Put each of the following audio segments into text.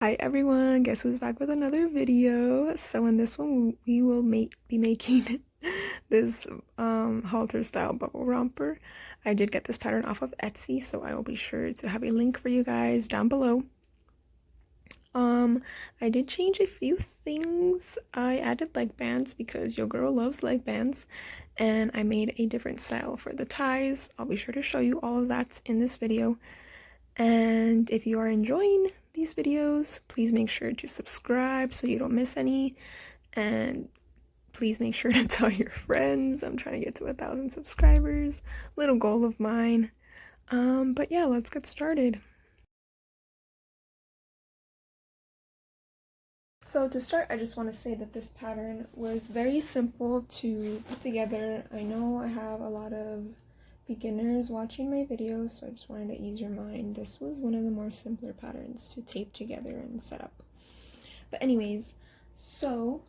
Hi everyone, guess who's back with another video? So in this one we will be making this halter style bubble romper. I did get this pattern off of Etsy, so I will be sure to have a link for you guys down below. I did change a few things. I added leg bands because your girl loves leg bands, and I made a different style for the ties. I'll be sure to show you all of that in this video. And if you are enjoying these videos, please make sure to subscribe so you don't miss any, and please make sure to tell your friends. I'm trying to get to 1,000 subscribers, little goal of mine. But yeah, let's get started. So to start, I just want to say that this pattern was very simple to put together. I know I have a lot of beginners watching my videos, so I just wanted to ease your mind. This was one of the more simpler patterns to tape together and set up. But anyways, so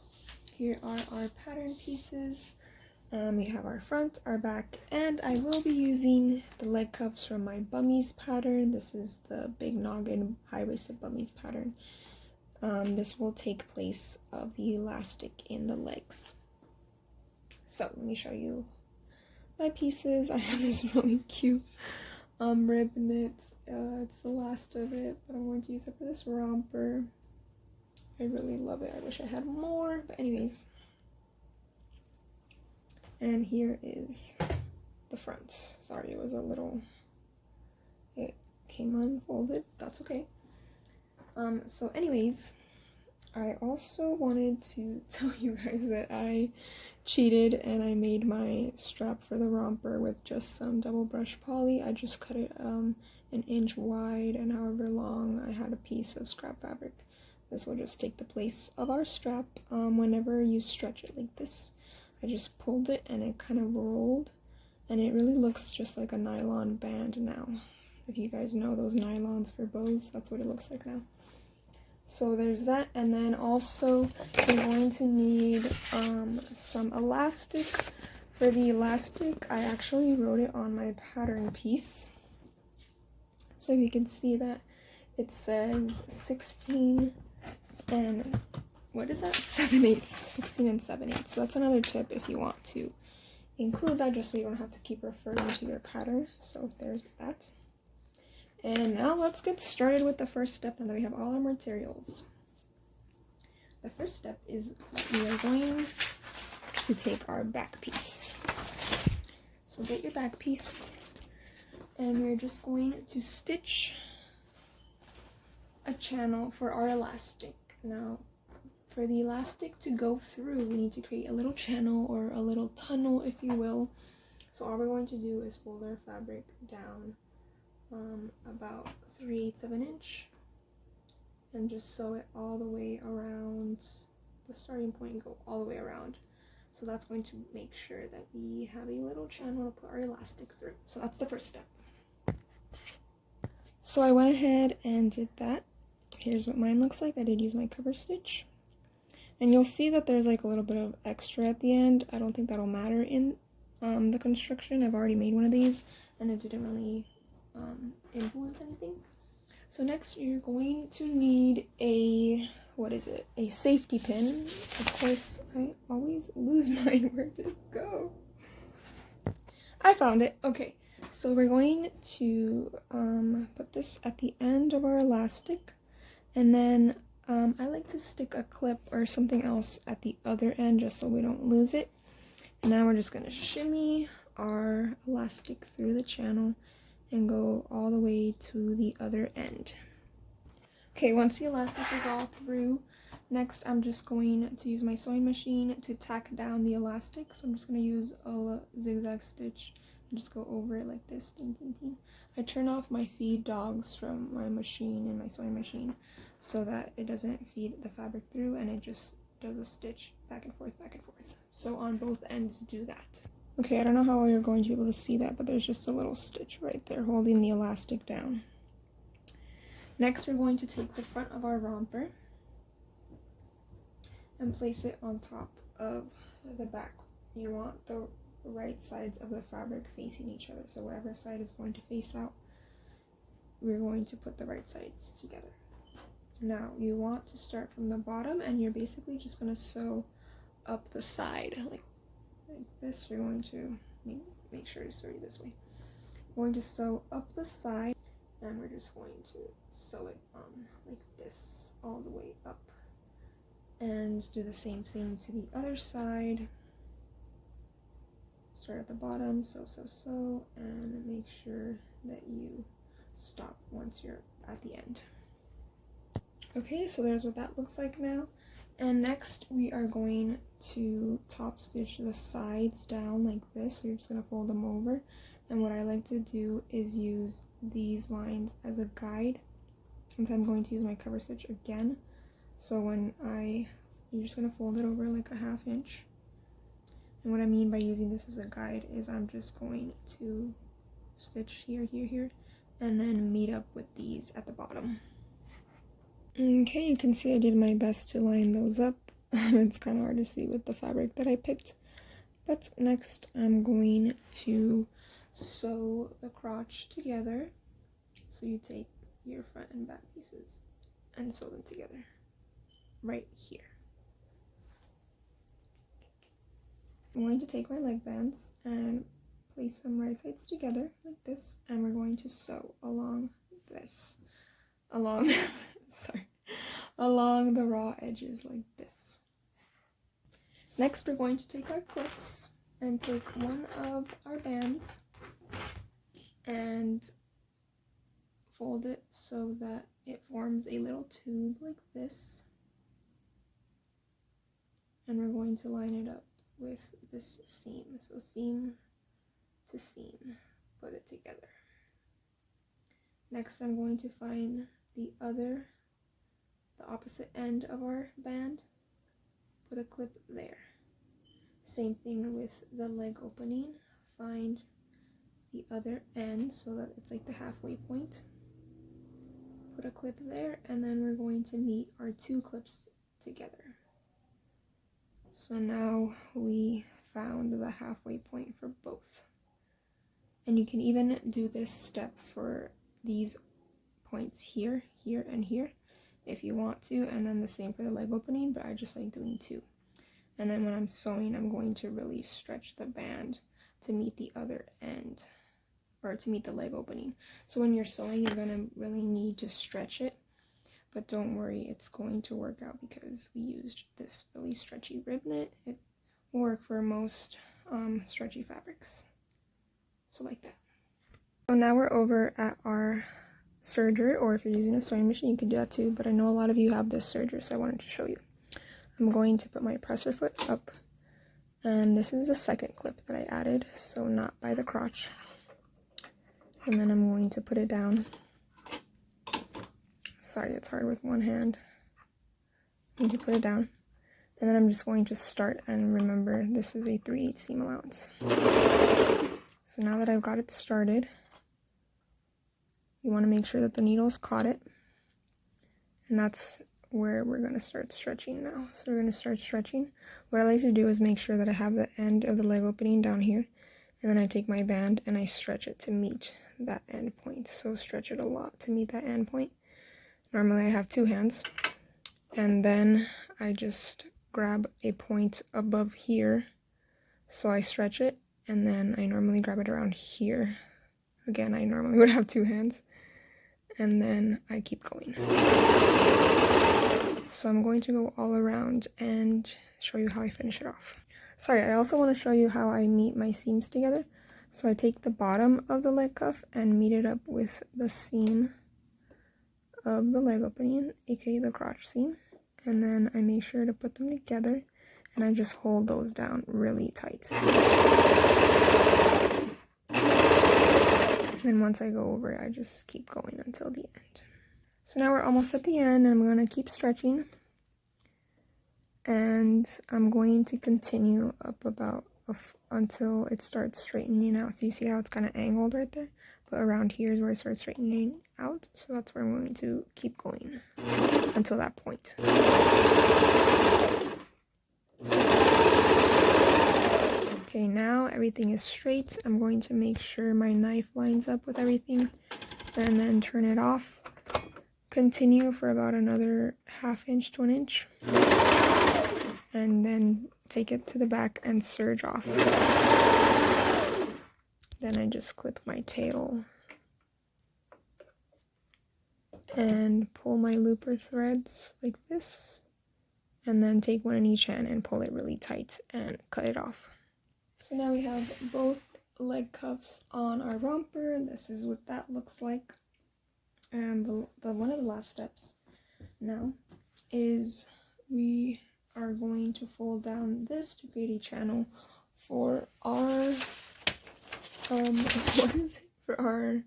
here are our pattern pieces. We have our front, our back, and I will be using the leg cuffs from my bummies pattern. This is the big noggin high-waisted bummies pattern. This will take place of the elastic in the legs. So let me show you my pieces. I have this really cute rib knit. It's the last of it, but I'm going to use it for this romper. I really love it. I wish I had more, but anyways. And here is the front. Sorry, it came unfolded. That's okay. So anyways, I also wanted to tell you guys that I cheated and I made my strap for the romper with just some double brush poly. I just cut it an inch wide, and however long I had a piece of scrap fabric. This will just take the place of our strap. Whenever you stretch it like this, I just pulled it and it kind of rolled, and it really looks just like a nylon band now. If you guys know those nylons for bows, that's what it looks like now. So there's that, and then also you're going to need some elastic. For the elastic, I actually wrote it on my pattern piece. So you can see that it says 16 and what is that? 7/8, 16 and 7/8. So that's another tip if you want to include that, just so you don't have to keep referring to your pattern. So there's that. And now let's get started with the first step, now that we have all our materials. The first step is we are going to take our back piece. So get your back piece, and we're just going to stitch a channel for our elastic. Now, for the elastic to go through, we need to create a little channel or a little tunnel, if you will. So all we're going to do is fold our fabric down about 3/8 of an inch, and just sew it all the way around the starting point and go all the way around. So that's going to make sure that we have a little channel to put our elastic through. So that's the first step. So I went ahead and did that. Here's what mine looks like. I did use my Coverstitch, and you'll see that there's like a little bit of extra at the end. I don't think that'll matter in the construction. I've already made one of these, and it didn't really influence anything. So next you're going to need a safety pin. Of course, I always lose mine. Where did it go? I found it. Okay, so we're going to put this at the end of our elastic, and then I like to stick a clip or something else at the other end just so we don't lose it. And now we're just going to shimmy our elastic through the channel and go all the way to the other end. Okay, once the elastic is all through, next I'm just going to use my sewing machine to tack down the elastic. So I'm just going to use a zigzag stitch and just go over it like this. Ding, ding, ding. I turn off my feed dogs from my machine and my sewing machine so that it doesn't feed the fabric through, and it just does a stitch back and forth, back and forth. So on both ends, do that. Okay, I don't know how you're going to be able to see that, but there's just a little stitch right there holding the elastic down. Next, we're going to take the front of our romper and place it on top of the back. You want the right sides of the fabric facing each other. So wherever side is going to face out, we're going to put the right sides together. Now you want to start from the bottom, and you're basically just going to sew up the side like this. You're going to make sure to sew it this way. We're going to sew up the side, and we're just going to sew it like this all the way up, and do the same thing to the other side. Start at the bottom, sew, and make sure that you stop once you're at the end. Okay, so there's what that looks like now. And next we are going to top stitch the sides down like this. So you're just going to fold them over. And what I like to do is use these lines as a guide, since I'm going to use my cover stitch again. So you're just going to fold it over like a 1/2 inch. And what I mean by using this as a guide is I'm just going to stitch here, and then meet up with these at the bottom. Okay, you can see I did my best to line those up. It's kind of hard to see with the fabric that I picked. But next I'm going to sew the crotch together. So you take your front and back pieces and sew them together right here. I'm going to take my leg bands and place them right sides together like this, and we're going to sew along along the raw edges like this. Next we're going to take our clips and take one of our bands and fold it so that it forms a little tube like this, and we're going to line it up with this seam. So seam to seam, put it together. Next I'm going to find the opposite end of our band, put a clip there. Same thing with the leg opening, find the other end so that it's like the halfway point, put a clip there, and then we're going to meet our 2 clips together. So now we found the halfway point for both. And you can even do this step for these points here, here, and here if you want to, and then the same for the leg opening, but I just like doing 2. And then when I'm sewing, I'm going to really stretch the band to meet the other end, or to meet the leg opening. So when you're sewing, you're going to really need to stretch it, but don't worry, it's going to work out because we used this really stretchy rib knit. It will work for most stretchy fabrics. So like that. So now we're over at our serger, or if you're using a sewing machine, you can do that too, but I know a lot of you have this serger, so I wanted to show you. I'm going to put my presser foot up, and this is the second clip that I added, so not by the crotch. And then I'm going to put it down. Sorry, it's hard with one hand. I need to put it down. And then I'm just going to start, and remember, this is a 3/8 seam allowance. So now that I've got it started, you want to make sure that the needle's caught it. And that's where we're going to start stretching now. So we're going to start stretching. What I like to do is make sure that I have the end of the leg opening down here. And then I take my band and I stretch it to meet that end point. So stretch it a lot to meet that end point. Normally I have 2 hands. And then I just grab a point above here. So I stretch it. And then I normally grab it around here. Again, I normally would have 2 hands. And then I keep going. So I'm going to go all around and show you how I finish it off. Sorry, I also want to show you how I meet my seams together. So I take the bottom of the leg cuff and meet it up with the seam of the leg opening, aka the crotch seam. And then I make sure to put them together, and I just hold those down really tight. And once I go over it, I just keep going until the end. So now we're almost at the end, and I'm going to keep stretching. And I'm going to continue up about until it starts straightening out. So you see how it's kind of angled right there? But around here is where it starts straightening out. So that's where I'm going to keep going until that point. Okay, now everything is straight. I'm going to make sure my knife lines up with everything and then turn it off continue for about another 1/2 inch to 1 inch, and then take it to the back and serge off. Then I just clip my tail and pull my looper threads like this, and then take one in each hand and pull it really tight and cut it off. So now we have both leg cuffs on our romper. This is what that looks like. And the one of the last steps now is we are going to fold down this to create a channel for our what is it?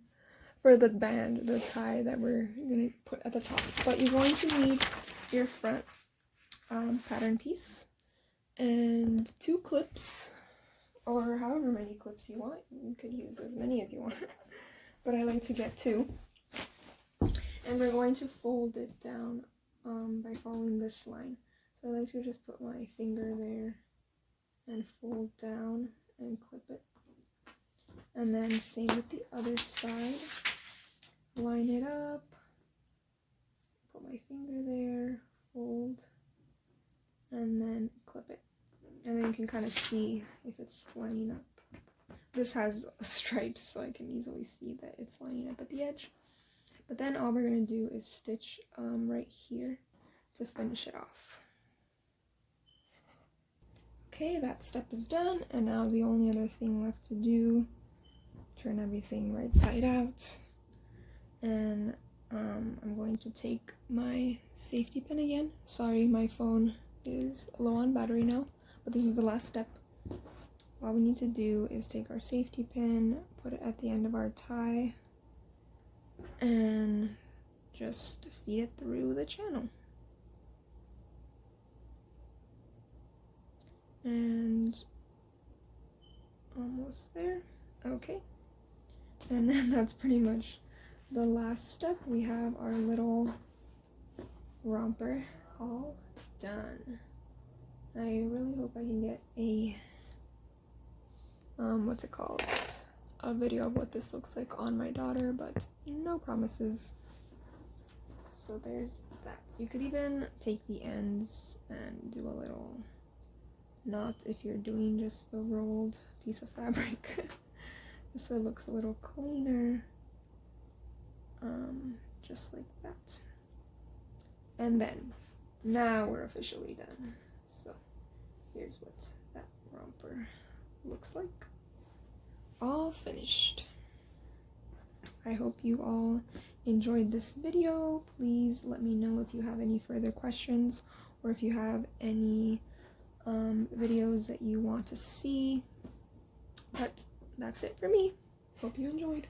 For the band, the tie that we're gonna put at the top. But you're going to need your front pattern piece and 2 clips, or however many clips you want. You could use as many as you want, but I like to get 2. And we're going to fold it down by following this line. So I like to just put my finger there and fold down and clip it. And then same with the other side. Line it up, put my finger there, fold, and then clip it. And then you can kind of see if it's lining up. This has stripes, so I can easily see that it's lining up at the edge. But then all we're going to do is stitch right here to finish it off. Okay, that step is done, and now the only other thing left to do, turn everything right side out. And I'm going to take my safety pin again. Sorry, my phone is low on battery now, but this is the last step. All we need to do is take our safety pin, put it at the end of our tie, and just feed it through the channel. And almost there. Okay. And then that's pretty much the last step. We have our little romper all done. I really hope I can get a what's it called, a video of what this looks like on my daughter, but no promises. So there's that. You could even take the ends and do a little knot if you're doing just the rolled piece of fabric. So it looks a little cleaner, just like that. And then now we're officially done. So here's what that romper looks like, all finished. I hope you all enjoyed this video. Please let me know if you have any further questions, or if you have any videos that you want to see. But that's it for me. Hope you enjoyed.